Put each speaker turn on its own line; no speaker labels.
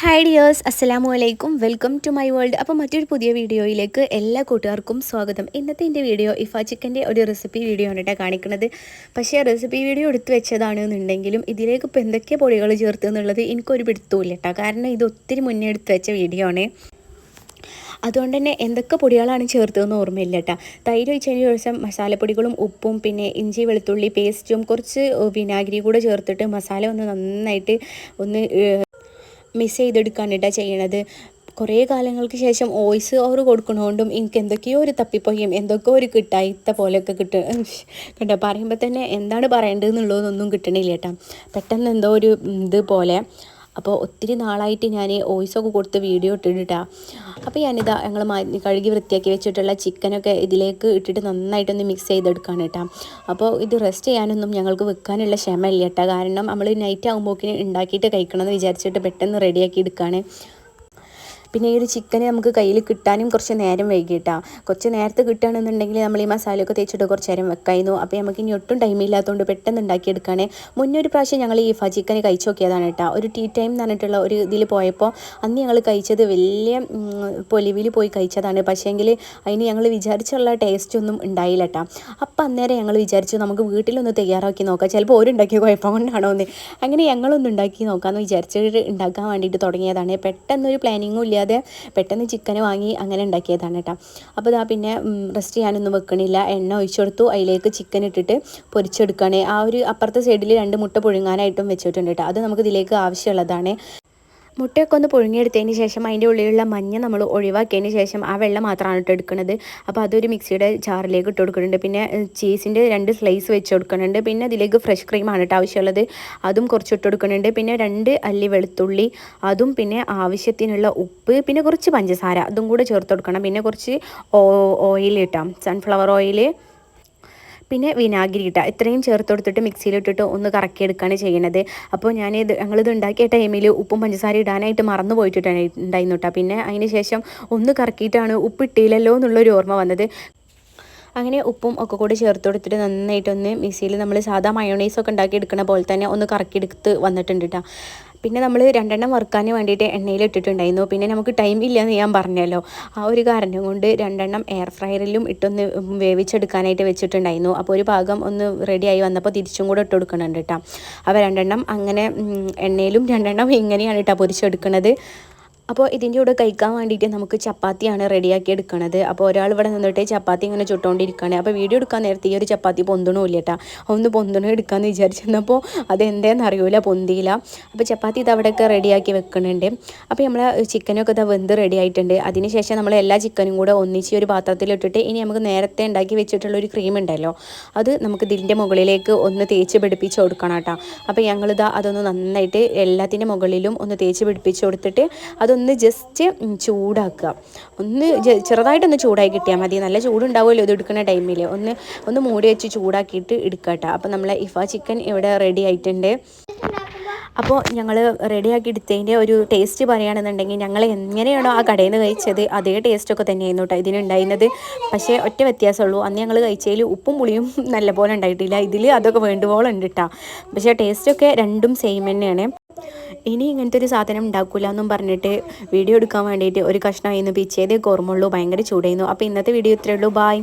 Hi dears, അസ്സലാമു അലൈക്കും. Welcome to my world. അപ്പോൾ മറ്റൊരു പുതിയ വീഡിയോയിലേക്ക് എല്ലാ കൂട്ടുകാർക്കും സ്വാഗതം. ഇന്നത്തെ എൻ്റെ വീഡിയോ ഇഫ ചിക്കൻ്റെ ഒരു റെസിപ്പി വീഡിയോ ആണ് കേട്ടോ കാണിക്കുന്നത്. പക്ഷേ റെസിപ്പി വീഡിയോ എടുത്ത് വെച്ചതാണെന്നുണ്ടെങ്കിലും ഇതിലേക്ക് ഇപ്പോൾ എന്തൊക്കെ പൊടികൾ ചേർത്ത് എന്നുള്ളത് എനിക്കൊരു പിടുത്തമില്ല കേട്ടോ. കാരണം ഇത് ഒത്തിരി മുന്നേ എടുത്ത് വെച്ച വീഡിയോ ആണ്. അതുകൊണ്ട് തന്നെ എന്തൊക്കെ പൊടികളാണ് ചേർത്തതെന്ന് ഓർമ്മയില്ല കേട്ടോ. തൈര് ഒഴിച്ചതിന് ശേഷം മസാലപ്പൊടികളും ഉപ്പും പിന്നെ ഇഞ്ചി വെളുത്തുള്ളി പേസ്റ്റും കുറച്ച് വിനാഗിരി കൂടെ ചേർത്തിട്ട് മസാല ഒന്ന് നന്നായിട്ട് ഒന്ന് മിക്സ് ചെയ്തെടുക്കുകയാണ് കേട്ടോ ചെയ്യണത്. കുറേ കാലങ്ങൾക്ക് ശേഷം വോയിസ് ഓവർ കൊടുക്കണോണ്ടും എനിക്ക് എന്തൊക്കെയോ ഒരു തപ്പിപ്പോയും എന്തൊക്കെയോ ഒരു കിട്ടാത്ത പോലെയൊക്കെ കേട്ടോ. പറയുമ്പോൾ തന്നെ എന്താണ് പറയേണ്ടതെന്നുള്ളതൊന്നും കിട്ടണില്ല കേട്ടോ. പെട്ടെന്ന് എന്തോ ഒരു ഇതുപോലെ. അപ്പോൾ ഒത്തിരി നാളായിട്ട് ഞാൻ വോയിസൊക്കെ കൊടുത്ത് വീഡിയോ ഇട്ടിട്ടാ. അപ്പോൾ ഞാനിതാ ഞങ്ങൾ കഴുകി വൃത്തിയാക്കി വെച്ചിട്ടുള്ള ചിക്കനൊക്കെ ഇതിലേക്ക് ഇട്ടിട്ട് നന്നായിട്ടൊന്ന് മിക്സ് ചെയ്തെടുക്കുകയാണ് കേട്ടോ. അപ്പോൾ ഇത് റെസ്റ്റ് ചെയ്യാനൊന്നും ഞങ്ങൾക്ക് വെക്കാനുള്ള ക്ഷമയില്ല കേട്ടോ. കാരണം നമ്മൾ നൈറ്റ് ആകുമ്പോഴേക്കിന് ഉണ്ടാക്കിയിട്ട് കഴിക്കണമെന്ന് വിചാരിച്ചിട്ട് പെട്ടെന്ന് റെഡിയാക്കി എടുക്കുകയാണ്. പിന്നെ ഈ ഒരു ചിക്കൻ നമുക്ക് കയ്യിൽ കിട്ടാനും കുറച്ച് നേരം വൈകിട്ടാണ്. കുറച്ച് നേരത്തെ കിട്ടുകയാണെന്നുണ്ടെങ്കിൽ നമ്മൾ ഈ മസാലയൊക്കെ തേച്ചിട്ട് കുറച്ച് നേരം വെക്കായിരുന്നു. അപ്പോൾ നമുക്ക് ഇനി ഒട്ടും ടൈമില്ലാത്തതുകൊണ്ട് പെട്ടെന്ന് ഉണ്ടാക്കിയെടുക്കുകയാണ്. മുന്നേ ഒരു പ്രാവശ്യം ഞങ്ങൾ ഈ ഇഫ ചിക്കൻ കഴിച്ച് നോക്കിയതാണ് കേട്ടോ. ഒരു ടീ ടൈം എന്ന് പറഞ്ഞിട്ടുള്ള ഒരു ഇതിൽ പോയപ്പോൾ അന്ന് ഞങ്ങൾ കഴിച്ചത് വലിയ പൊലിവിൽ പോയി കഴിച്ചതാണ്. പക്ഷേങ്കിൽ അതിന് ഞങ്ങൾ വിചാരിച്ചുള്ള ടേസ്റ്റ് ഒന്നും ഉണ്ടായില്ല കേട്ടോ. അപ്പോൾ അന്നേരം ഞങ്ങൾ വിചാരിച്ചു നമുക്ക് വീട്ടിലൊന്ന് തയ്യാറാക്കി നോക്കാം, ചിലപ്പോൾ ഓരുണ്ടാക്കിയ കുഴപ്പം കൊണ്ടാണോ എന്ന്. അങ്ങനെ ഞങ്ങളൊന്ന് ഉണ്ടാക്കി നോക്കാമെന്ന് വിചാരിച്ചിട്ട് ഉണ്ടാക്കാൻ വേണ്ടിയിട്ട് തുടങ്ങിയതാണ്. പെട്ടെന്നൊരു പ്ലാനിങ്ങും ഇല്ല, പെട്ടെന്ന് ചിക്കൻ വാങ്ങി അങ്ങനെ ഉണ്ടാക്കിയതാണ് കേട്ടോ. അപ്പോൾ ഇതാ പിന്നെ റെസ്റ്റ് ചെയ്യാനൊന്നും വെക്കണില്ല. എണ്ണ ഒഴിച്ചു കൊടുത്തു, അതിലേക്ക് ചിക്കൻ ഇട്ടിട്ട് പൊരിച്ചെടുക്കുകയാണ്. ആ ഒരു അപ്പുറത്തെ സൈഡിൽ 2 മുട്ട പുഴുങ്ങാനായിട്ടും വെച്ചിട്ടുണ്ട് കേട്ടോ. അത് നമുക്ക് ഇതിലേക്ക് ആവശ്യമുള്ളതാണ്. മുട്ടയൊക്കെ ഒന്ന് പുഴുങ്ങിയെടുത്തതിന് ശേഷം അതിൻ്റെ ഉള്ളിലുള്ള മഞ്ഞ നമ്മൾ ഒഴിവാക്കിയതിന് ശേഷം ആ വെള്ളം മാത്രമാണ് ഇട്ട് എടുക്കുന്നത്. അപ്പോൾ അതൊരു മിക്സിയുടെ ജാറിലേക്ക് ഇട്ട് കൊടുക്കുന്നുണ്ട്. പിന്നെ ചീസിൻ്റെ 2 സ്ലൈസ് വെച്ച് കൊടുക്കുന്നുണ്ട്. പിന്നെ അതിലേക്ക് ഫ്രഷ് ക്രീമാണ് കേട്ടോ ആവശ്യമുള്ളത്, അതും കുറച്ച് ഇട്ട് കൊടുക്കുന്നുണ്ട്. പിന്നെ 2 അല്ലി വെളുത്തുള്ളി, അതും പിന്നെ ആവശ്യത്തിനുള്ള ഉപ്പ്, പിന്നെ കുറച്ച് പഞ്ചസാര അതും കൂടെ ചേർത്ത് കൊടുക്കണം. പിന്നെ കുറച്ച് ഓയിൽ ഇട്ടാം, സൺഫ്ലവർ ഓയിൽ, പിന്നെ വിനാഗിരി ഇട്ടാൽ ഇത്രയും ചേർത്ത് കൊടുത്തിട്ട് മിക്സിയിലിട്ടിട്ട് ഒന്ന് കറക്കിയെടുക്കുകയാണ് ചെയ്യുന്നത്. അപ്പോൾ ഞങ്ങളിത് ഉണ്ടാക്കിയ ടൈമിൽ ഉപ്പും പഞ്ചസാര ഇടാനായിട്ട് മറന്നു പോയിട്ടുണ്ടായിരുന്നു കേട്ടോ. പിന്നെ അതിന് ശേഷം ഒന്ന് കറക്കിയിട്ടാണ് ഉപ്പ് ഇട്ടില്ലല്ലോ എന്നുള്ളൊരു ഓർമ്മ വന്നത്. അങ്ങനെ ഉപ്പും ഒക്കെ കൂടി ചേർത്ത് കൊടുത്തിട്ട് നന്നായിട്ടൊന്ന് മിക്സിയിൽ നമ്മൾ സാധാ മയോണൈസൊക്കെ ഉണ്ടാക്കി എടുക്കുന്ന പോലെ തന്നെ ഒന്ന് കറക്കിയെടുത്ത് വന്നിട്ടുണ്ട് കേട്ടോ. പിന്നെ നമ്മൾ 2 വറുക്കാൻ വേണ്ടിയിട്ട് എണ്ണയിൽ ഇട്ടിട്ടുണ്ടായിരുന്നു. പിന്നെ നമുക്ക് ടൈം ഇല്ലയെന്ന് ഞാൻ പറഞ്ഞല്ലോ. ആ ഒരു കാരണം കൊണ്ട് 2 എയർ ഫ്രയറിലും ഇട്ടൊന്ന് വേവിച്ചെടുക്കാനായിട്ട് വെച്ചിട്ടുണ്ടായിരുന്നു. അപ്പോൾ ഒരു ഭാഗം ഒന്ന് റെഡിയായി വന്നപ്പോൾ തിരിച്ചും കൂടെ ഇട്ട് കൊടുക്കുന്നുണ്ട് കേട്ടോ. അപ്പോൾ 2 അങ്ങനെ എണ്ണയിലും 2 ഇങ്ങനെയാണ് കേട്ടോ പൊരിച്ചെടുക്കുന്നത്. അപ്പോൾ ഇതിൻ്റെ കൂടെ കഴിക്കാൻ വേണ്ടിയിട്ട് നമുക്ക് ചപ്പാത്തിയാണ് റെഡിയാക്കി എടുക്കണത്. അപ്പോൾ ഒരാൾ ഇവിടെ നിന്നിട്ട് ചപ്പാത്തി ഇങ്ങനെ ചുട്ടുകൊണ്ടിരിക്കുകയാണ്. അപ്പോൾ വീഡിയോ എടുക്കാൻ നേരത്തെ ഈ ഒരു ചപ്പാത്തി പൊന്തണമില്ല കേട്ടോ. ഒന്ന് പൊന്തണം എടുക്കാമെന്ന് വിചാരിച്ചിരുന്നപ്പോൾ അതെന്തേന്ന് അറിയില്ല, പൊന്തിയില്ല. അപ്പോൾ ചപ്പാത്തി ഇത് അവിടെയൊക്കെ റെഡിയാക്കി വെക്കുന്നുണ്ട്. അപ്പോൾ നമ്മൾ ചിക്കനൊക്കെ ഇത് വെന്ത് റെഡി ആയിട്ടുണ്ട്. അതിന് ശേഷം നമ്മൾ എല്ലാ ചിക്കനും കൂടെ ഒന്നിച്ച് ഒരു പാത്രത്തിലിട്ടിട്ട് ഇനി നമുക്ക് നേരത്തെ ഉണ്ടാക്കി വെച്ചിട്ടുള്ളൊരു ക്രീം ഉണ്ടല്ലോ, അത് നമുക്ക് ഇതിൻ്റെ മുകളിലേക്ക് ഒന്ന് തേച്ച് പിടിപ്പിച്ച് കൊടുക്കണം കേട്ടോ. അപ്പോൾ ഞങ്ങളിതാ അതൊന്ന് നന്നായിട്ട് എല്ലാത്തിൻ്റെ മുകളിലും ഒന്ന് തേച്ച് പിടിപ്പിച്ച് കൊടുത്തിട്ട് അതൊന്ന് ജസ്റ്റ് ചൂടാക്കുക. ചെറുതായിട്ടൊന്ന് ചൂടായി കിട്ടിയാൽ മതി. നല്ല ചൂടുണ്ടാവുമല്ലോ ഇത് എടുക്കുന്ന ടൈമിൽ. ഒന്ന് മൂടി വെച്ച് ചൂടാക്കിയിട്ട് എടുക്കുക കേട്ടോ. അപ്പോൾ നമ്മളെ ഇഫ ചിക്കൻ ഇവിടെ റെഡി ആയിട്ടുണ്ട്. അപ്പോൾ ഞങ്ങൾ റെഡിയാക്കി എടുത്തതിൻ്റെ ഒരു ടേസ്റ്റ് പറയുകയാണെന്നുണ്ടെങ്കിൽ ഞങ്ങൾ എങ്ങനെയാണോ ആ കടയിൽ നിന്ന് കഴിച്ചത് അതേ ടേസ്റ്റൊക്കെ തന്നെയായിരുന്നു കേട്ടോ ഇതിനുണ്ടായിരുന്നത്. പക്ഷേ ഒറ്റ വ്യത്യാസമുള്ളൂ, അന്ന് ഞങ്ങൾ കഴിച്ചതിൽ ഉപ്പും പുളിയും നല്ലപോലെ ഉണ്ടായിട്ടില്ല. ഇതിൽ അതൊക്കെ വേണ്ടുപോലെ ഉണ്ട് കേട്ടോ. പക്ഷേ ടേസ്റ്റൊക്കെ രണ്ടും സെയിം തന്നെയാണ്. ഇനി ഇങ്ങനത്തെ ഒരു സാധനം ഉണ്ടാക്കില്ല എന്നും പറഞ്ഞിട്ട് വീഡിയോ എടുക്കാൻ വേണ്ടിയിട്ട് ഒരു കഷ്ണം ഇന്ന് പിച്ചേതേ ഓർമ്മയുള്ളൂ. ഭയങ്കര ചൂടായിരുന്നു. അപ്പോൾ ഇന്നത്തെ വീഡിയോ ഇത്രയേ ഉള്ളൂ. ബായ്.